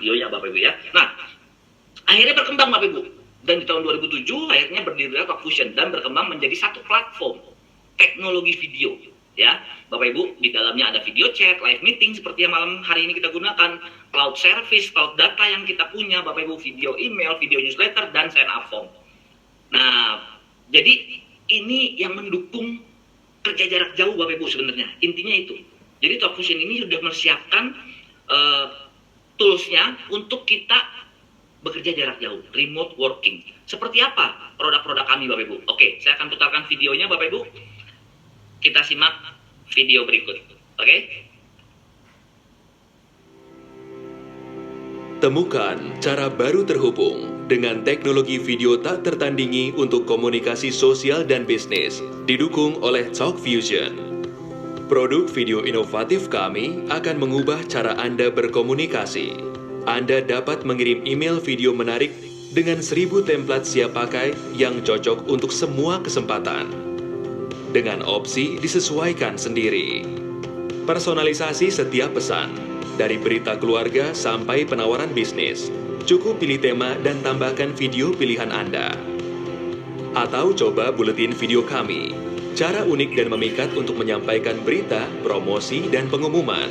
videonya Bapak Ibu ya. Nah, akhirnya berkembang Bapak Ibu. Dan di tahun 2007 akhirnya berdirilah Talkfusion dan berkembang menjadi satu platform teknologi video ya. Bapak Ibu, di dalamnya ada video chat, live meeting seperti yang malam hari ini kita gunakan, cloud service, cloud data yang kita punya Bapak Ibu, video email, video newsletter, dan sign up form. Nah, jadi ini yang mendukung kerja jarak jauh Bapak Ibu sebenarnya. Intinya itu. Jadi Talkfusion ini sudah mempersiapkan toolsnya untuk kita bekerja jarak jauh, remote working. Seperti apa produk-produk kami Bapak Ibu? Oke, saya akan putarkan videonya Bapak Ibu. Kita simak video berikut. Oke? Temukan cara baru terhubung dengan teknologi video tak tertandingi untuk komunikasi sosial dan bisnis, didukung oleh Talkfusion. Produk video inovatif kami akan mengubah cara Anda berkomunikasi. Anda dapat mengirim email video menarik dengan 1000 template siap pakai yang cocok untuk semua kesempatan. Dengan opsi disesuaikan sendiri. Personalisasi setiap pesan, dari berita keluarga sampai penawaran bisnis. Cukup pilih tema dan tambahkan video pilihan Anda. Atau coba buletin video kami. Cara unik dan memikat untuk menyampaikan berita, promosi, dan pengumuman.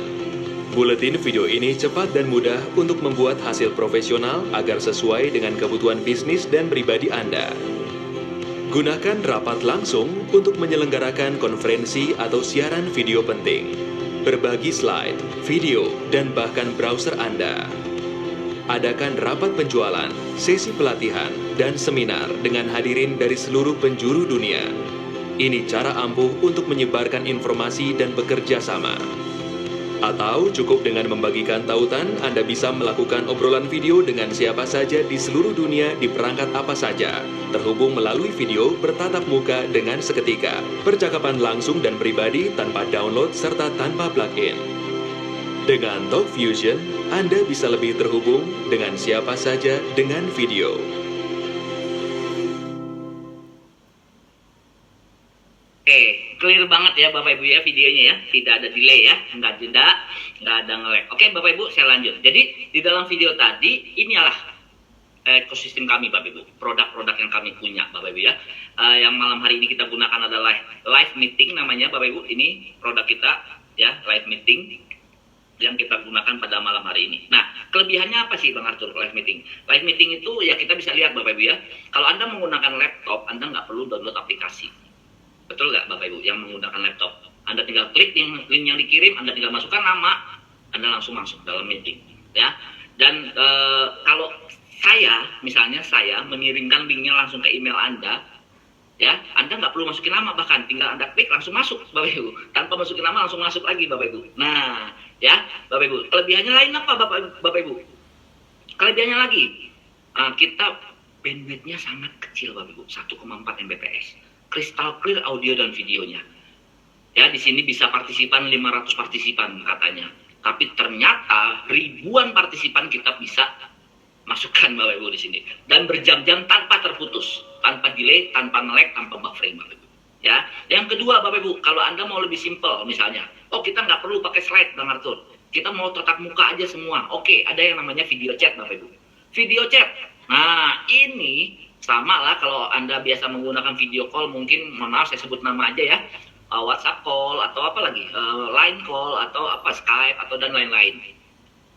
Buletin video ini cepat dan mudah untuk membuat hasil profesional agar sesuai dengan kebutuhan bisnis dan pribadi Anda. Gunakan rapat langsung untuk menyelenggarakan konferensi atau siaran video penting. Berbagi slide, video, dan bahkan browser Anda. Adakan rapat penjualan, sesi pelatihan, dan seminar dengan hadirin dari seluruh penjuru dunia. Ini cara ampuh untuk menyebarkan informasi dan bekerja sama. Atau cukup dengan membagikan tautan, Anda bisa melakukan obrolan video dengan siapa saja di seluruh dunia di perangkat apa saja. Terhubung melalui video bertatap muka dengan seketika. Percakapan langsung dan pribadi tanpa download serta tanpa plugin. Dengan Talkfusion, Anda bisa lebih terhubung dengan siapa saja dengan video. Clear banget ya Bapak Ibu ya videonya ya, tidak ada delay ya, nggak ada nge-lag. Oke Bapak Ibu, saya lanjut. Jadi di dalam video tadi inilah ekosistem kami Bapak Ibu, produk-produk yang kami punya Bapak Ibu ya. Yang malam hari ini kita gunakan adalah live meeting namanya Bapak Ibu. Ini produk kita ya, live meeting yang kita gunakan pada malam hari ini. Nah, kelebihannya apa sih Bang Arthur live meeting? Live meeting itu ya kita bisa lihat Bapak Ibu ya. Kalau Anda menggunakan laptop, Anda nggak perlu download aplikasi. Betul nggak Bapak Ibu yang menggunakan laptop? Anda tinggal klik link yang dikirim, Anda tinggal masukkan nama, Anda langsung masuk dalam meeting, ya. Dan kalau misalnya saya mengirimkan linknya langsung ke email Anda, ya, Anda nggak perlu masukin nama, bahkan tinggal Anda klik langsung masuk, Bapak Ibu. Tanpa masukin nama langsung masuk lagi, Bapak Ibu. Nah, ya, Bapak Ibu. Kelebihannya lain apa, Bapak Ibu? Kelebihannya lagi, kita bandwidth-nya sangat kecil, Bapak Ibu, 1,4 Mbps. Crystal clear audio dan videonya. Ya, di sini bisa partisipan 500 partisipan katanya. Tapi ternyata ribuan partisipan kita bisa masukkan Bapak Ibu di sini. Dan berjam-jam tanpa terputus, tanpa delay, tanpa nge-lag, tanpa buffering Bapak Ibu. Ya, yang kedua Bapak Ibu, kalau Anda mau lebih simple misalnya, kita nggak perlu pakai slide Bang Arthur. Kita mau tatap muka aja semua. Oke, ada yang namanya video chat Bapak Ibu. Video chat. Nah, ini sama lah kalau Anda biasa menggunakan video call, mungkin mohon maaf saya sebut nama aja ya, WhatsApp call atau apa lagi, Line call atau apa Skype atau dan lain-lain.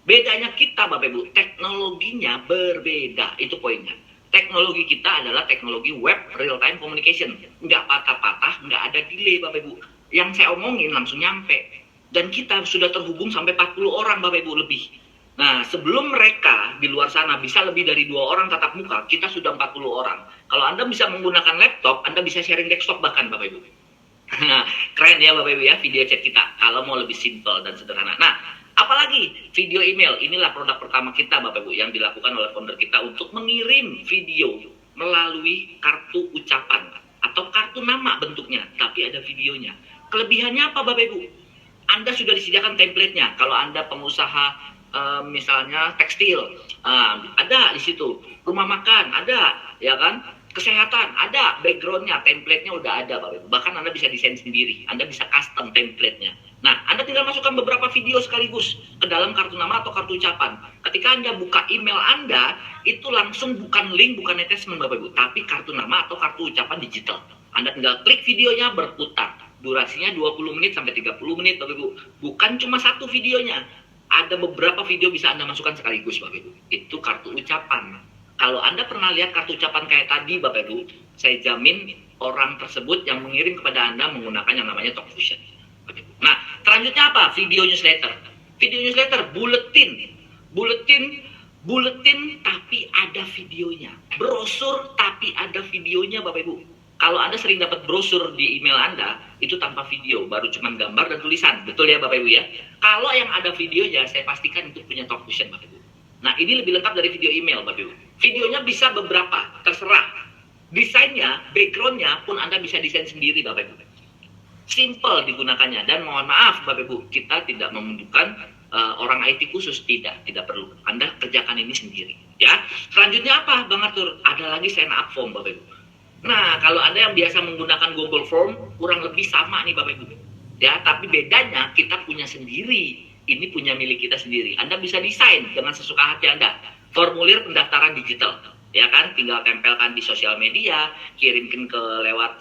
Bedanya kita Bapak Ibu, teknologinya berbeda, itu poinnya. Teknologi kita adalah teknologi web real time communication, nggak patah-patah, nggak ada delay Bapak Ibu. Yang saya omongin langsung nyampe, dan kita sudah terhubung sampai 40 orang Bapak Ibu lebih. Nah, sebelum mereka di luar sana bisa lebih dari 2 orang tatap muka, kita sudah 40 orang. Kalau Anda bisa menggunakan laptop, Anda bisa sharing desktop bahkan Bapak Ibu. Keren ya Bapak Ibu ya video chat kita, kalau mau lebih simple dan sederhana. Nah, apalagi video email, inilah produk pertama kita Bapak Ibu yang dilakukan oleh founder kita untuk mengirim video melalui kartu ucapan atau kartu nama bentuknya, tapi ada videonya. Kelebihannya apa Bapak Ibu? Anda sudah disediakan template-nya. Kalau Anda pengusaha misalnya tekstil, ada di situ. Rumah makan ada, ya kan? Kesehatan ada, backgroundnya, template-nya udah ada, Bapak Ibu. Bahkan Anda bisa desain sendiri, Anda bisa custom template-nya. Nah, Anda tinggal masukkan beberapa video sekaligus ke dalam kartu nama atau kartu ucapan. Ketika Anda buka email Anda, itu langsung bukan link, bukan attachment Bapak Ibu, tapi kartu nama atau kartu ucapan digital. Anda tinggal klik videonya, berputar. Durasinya 20 menit sampai 30 menit Bapak Ibu. Bukan cuma satu videonya. Ada beberapa video bisa Anda masukkan sekaligus Bapak Ibu. Itu kartu ucapan. Kalau Anda pernah lihat kartu ucapan kayak tadi Bapak Ibu, saya jamin orang tersebut yang mengirim kepada Anda menggunakan yang namanya TalkFusion. Nah, selanjutnya apa? Video newsletter. Video newsletter, buletin tapi ada videonya. Brosur tapi ada videonya Bapak Ibu. Kalau Anda sering dapat brosur di email Anda, itu tanpa video, baru cuma gambar dan tulisan. Betul ya Bapak Ibu ya? Kalau yang ada videonya, saya pastikan itu punya TalkFusion Bapak Ibu. Nah, ini lebih lengkap dari video email Bapak Ibu. Videonya bisa beberapa, terserah. Desainnya, backgroundnya pun Anda bisa desain sendiri Bapak Ibu. Simple digunakannya, dan mohon maaf Bapak Ibu, kita tidak membutuhkan orang IT khusus, tidak perlu. Anda kerjakan ini sendiri ya. Selanjutnya apa Bang Arthur? Ada lagi sign up form Bapak Ibu. Nah, kalau Anda yang biasa menggunakan Google Form, kurang lebih sama nih Bapak Ibu ya, tapi bedanya kita punya sendiri. Ini punya milik kita sendiri. Anda bisa desain dengan sesuka hati Anda. Formulir pendaftaran digital ya kan, tinggal tempelkan di sosial media, kirimkan ke lewat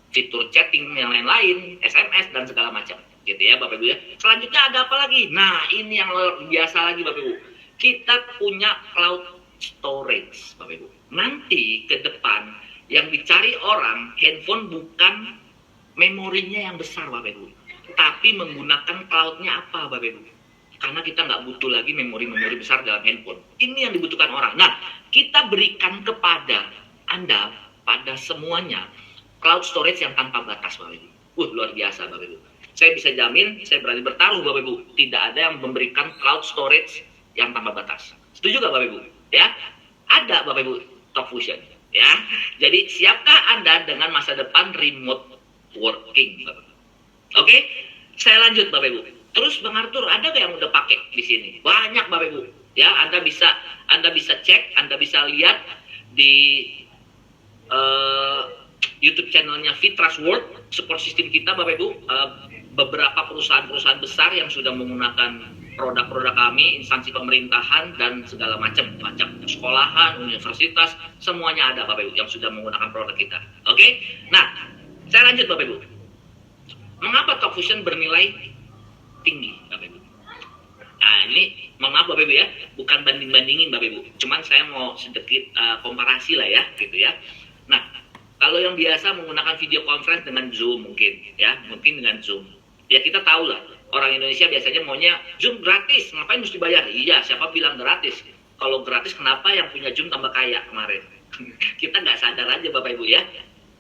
fitur chatting yang lain-lain, SMS dan segala macam, gitu ya Bapak Ibu ya. Selanjutnya ada apa lagi? Nah, ini yang luar biasa lagi Bapak Ibu. Kita punya cloud storage Bapak Ibu. Nanti ke depan yang dicari orang handphone bukan memorinya yang besar Bapak Ibu, tapi menggunakan cloudnya apa Bapak Ibu? Karena kita nggak butuh lagi memori-memori besar dalam handphone. Ini yang dibutuhkan orang. Nah, kita berikan kepada Anda, pada semuanya, cloud storage yang tanpa batas Bapak Ibu. Luar biasa Bapak Ibu. Saya bisa jamin, saya berani bertaruh Bapak Ibu, tidak ada yang memberikan cloud storage yang tanpa batas. Setuju nggak Bapak Ibu? Ya, ada Bapak Ibu TalkFusion. Ya, jadi siapkah Anda dengan masa depan remote working Bapak Ibu? Oke, saya lanjut Bapak Ibu. Terus Bang Arthur, ada nggak yang udah pakai di sini? Banyak Bapak Ibu. Ya, Anda bisa cek, Anda bisa lihat di YouTube channelnya Fitras World, support system kita Bapak Ibu, beberapa perusahaan-perusahaan besar yang sudah menggunakan produk-produk kami, instansi pemerintahan dan segala macam sekolahan, universitas, semuanya ada Bapak Ibu yang sudah menggunakan produk kita. Oke? Nah, saya lanjut Bapak Ibu. Mengapa TalkFusion bernilai tinggi Bapak Ibu? Nah, ini mohon maaf Bapak Ibu ya, bukan banding-bandingin Bapak Ibu. Cuman saya mau sedikit komparasi lah ya, gitu ya. Nah, kalau yang biasa menggunakan video conference dengan Zoom mungkin dengan Zoom. Ya kita tahu lah, orang Indonesia biasanya maunya Zoom gratis, ngapain mesti bayar? Iya, siapa bilang gratis? Kalau gratis kenapa yang punya Zoom tambah kaya kemarin? Kita nggak sadar aja Bapak Ibu ya.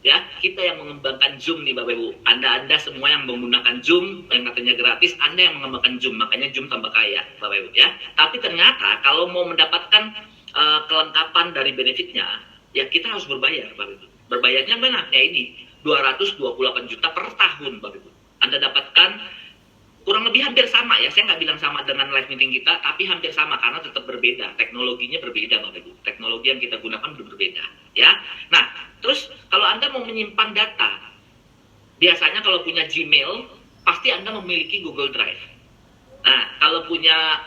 Ya, kita yang mengembangkan Zoom nih Bapak Ibu. Anda semua yang menggunakan Zoom yang katanya gratis, Anda yang mengembangkan Zoom, makanya Zoom tambah kaya Bapak Ibu ya. Tapi ternyata kalau mau mendapatkan kelengkapan dari benefitnya, ya kita harus berbayar Bapak Ibu. Berbayarnya mana? Ya ini 228 juta per tahun Bapak Ibu. Anda dapatkan kurang lebih hampir sama ya, saya nggak bilang sama dengan live meeting kita, tapi hampir sama karena tetap berbeda, teknologinya berbeda Bapak Ibu, teknologi yang kita gunakan berbeda ya. Nah, terus kalau Anda mau menyimpan data, biasanya kalau punya Gmail, pasti Anda memiliki Google Drive. Nah, kalau punya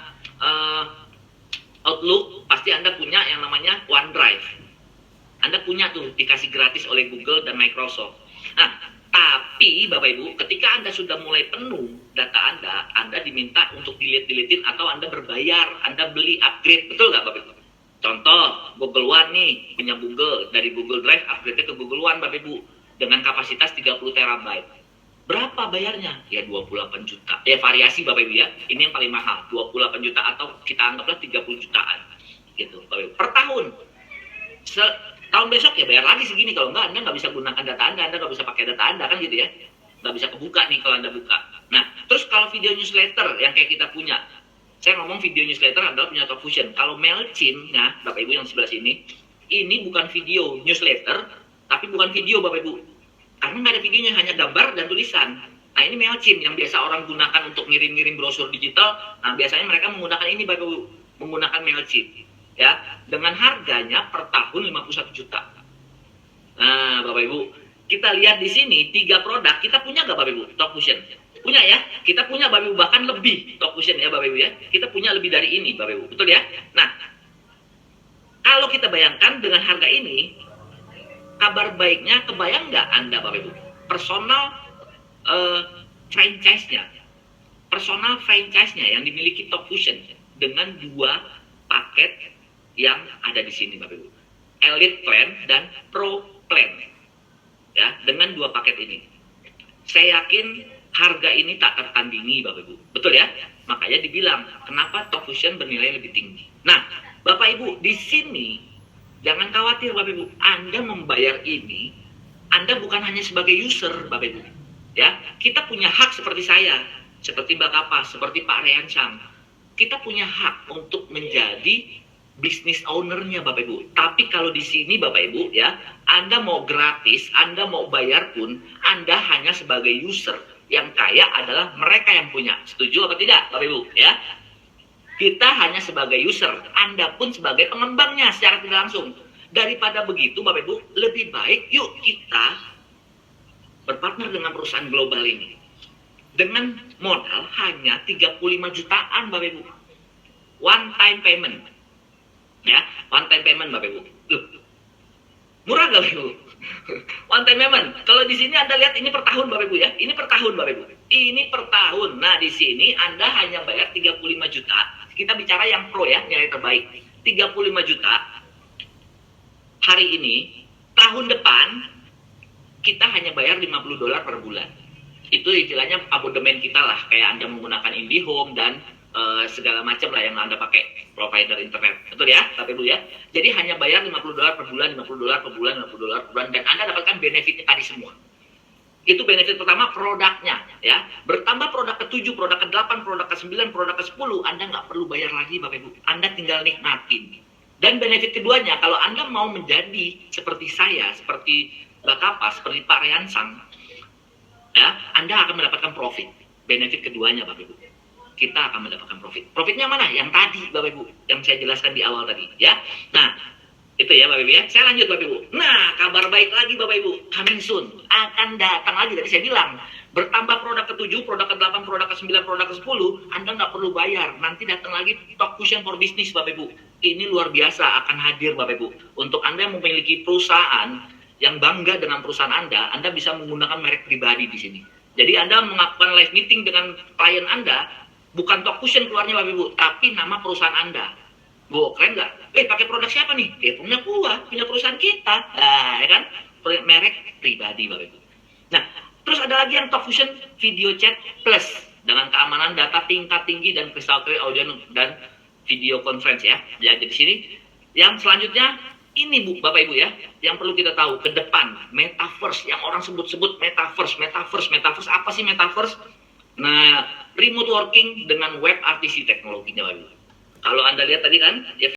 Outlook, pasti Anda punya yang namanya OneDrive. Anda punya tuh, dikasih gratis oleh Google dan Microsoft. Nah, tapi Bapak Ibu, ketika Anda sudah mulai penuh data Anda diminta untuk delete-deletein atau Anda berbayar, Anda beli upgrade, betul nggak Bapak Ibu? Contoh, Google One nih, punya Google, dari Google Drive upgrade ke Google One Bapak Ibu, dengan kapasitas 30 terabyte. Berapa bayarnya? Ya 28 juta. Ya variasi Bapak Ibu ya, ini yang paling mahal, 28 juta atau kita anggaplah 30 jutaan. Gitu Bapak Ibu, per tahun. Tahun besok ya bayar lagi segini, kalau enggak Anda nggak bisa gunakan data Anda nggak bisa pakai data Anda kan gitu ya, nggak bisa kebuka nih kalau Anda buka. Nah, terus kalau video newsletter yang kayak kita punya, saya ngomong video newsletter adalah punya TalkFusion. Kalau Mailchimp, nah Bapak Ibu yang sebelah sini, ini bukan video newsletter, tapi bukan video Bapak Ibu, karena nggak ada videonya, hanya gambar dan tulisan. Nah ini Mailchimp yang biasa orang gunakan untuk ngirim-ngirim brosur digital, nah biasanya mereka menggunakan ini Bapak Ibu, menggunakan Mailchimp. Ya, dengan harganya per tahun 51 juta. Nah, Bapak Ibu, kita lihat di sini 3 produk, kita punya nggak Bapak Ibu? TalkFusion. Punya ya, kita punya Bapak Ibu, bahkan lebih Talk Fusion ya Bapak Ibu ya. Kita punya lebih dari ini Bapak Ibu, betul ya? Nah, kalau kita bayangkan dengan harga ini, kabar baiknya kebayang nggak Anda Bapak Ibu? Personal franchise-nya, yang dimiliki Talk Fusion dengan 2 paket yang ada di sini Bapak Ibu. Elite Plan dan Pro Plan. Ya, dengan 2 paket ini. Saya yakin harga ini tak tertandingi Bapak Ibu. Betul ya? Makanya dibilang kenapa Talk Fusion bernilai lebih tinggi. Nah, Bapak Ibu, di sini jangan khawatir Bapak Ibu. Anda membayar ini, Anda bukan hanya sebagai user Bapak Ibu. Ya, kita punya hak seperti saya, seperti Mbak Kapas, seperti Pak Reansang. Kita punya hak untuk menjadi bisnis ownernya Bapak Ibu. Tapi kalau di sini Bapak Ibu ya, Anda mau gratis, Anda mau bayar pun, Anda hanya sebagai user. Yang kaya adalah mereka yang punya. Setuju apa tidak Bapak Ibu ya? Kita hanya sebagai user, Anda pun sebagai pengembangnya secara tidak langsung. Daripada begitu Bapak Ibu, lebih baik yuk kita berpartner dengan perusahaan global ini. Dengan modal hanya 35 jutaan Bapak Ibu. One time payment. Ya, one time payment Bapak Ibu. Loh, murah gak Bapak Ibu? One time payment. Kalau di sini Anda lihat ini per tahun Bapak Ibu ya. Ini per tahun Bapak Ibu. Ini per tahun. Nah, di sini Anda hanya bayar 35 juta. Kita bicara yang pro ya, nilai terbaik. 35 juta. Hari ini, tahun depan kita hanya bayar $50 per bulan. Itu istilahnya abodemen kita lah, kayak Anda menggunakan IndiHome dan segala macam lah yang Anda pakai provider internet. Betul ya, Bapak Ibu ya. Jadi hanya bayar $50 per bulan, $50 per bulan, $50 per bulan, dan Anda dapatkan benefitnya tadi semua. Itu benefit pertama, produknya ya. Bertambah produk ke-7, produk ke-8, produk ke-9, produk ke-10, Anda nggak perlu bayar lagi Bapak Ibu. Anda tinggal nikmatin. Dan benefit keduanya, kalau Anda mau menjadi seperti saya, seperti Mbak Kapas, seperti Pak Reansang, ya, Anda akan mendapatkan profit. Benefit keduanya Bapak Ibu. Kita akan mendapatkan profit. Profitnya mana? Yang tadi Bapak Ibu, yang saya jelaskan di awal tadi ya. Nah, itu ya Bapak Ibu ya. Saya lanjut Bapak Ibu. Nah, kabar baik lagi Bapak Ibu. Coming soon. Akan datang lagi, tadi saya bilang. Bertambah produk ke-7, produk ke-8, produk ke-9, produk ke-10, Anda nggak perlu bayar. Nanti datang lagi Talk Fusion for Business Bapak Ibu. Ini luar biasa akan hadir Bapak Ibu. Untuk Anda yang memiliki perusahaan yang bangga dengan perusahaan Anda bisa menggunakan merek pribadi di sini. Jadi Anda melakukan live meeting dengan klien Anda, bukan Talk Fusion keluarnya Bapak Ibu, tapi nama perusahaan Anda. Wow, keren nggak? Pakai produk siapa nih? Punya perusahaan kita. Nah, ya kan? Merek pribadi Bapak Ibu. Nah, terus ada lagi yang Talk Fusion Video Chat Plus dengan keamanan data tingkat tinggi dan crystal clear audio dan video conference ya. Jadi di sini yang selanjutnya ini Bu, Bapak Ibu ya, yang perlu kita tahu ke depan, metaverse yang orang sebut-sebut metaverse apa sih metaverse? Nah, remote working dengan web RTC teknologinya Bapak Ibu. Kalau Anda lihat tadi kan, ya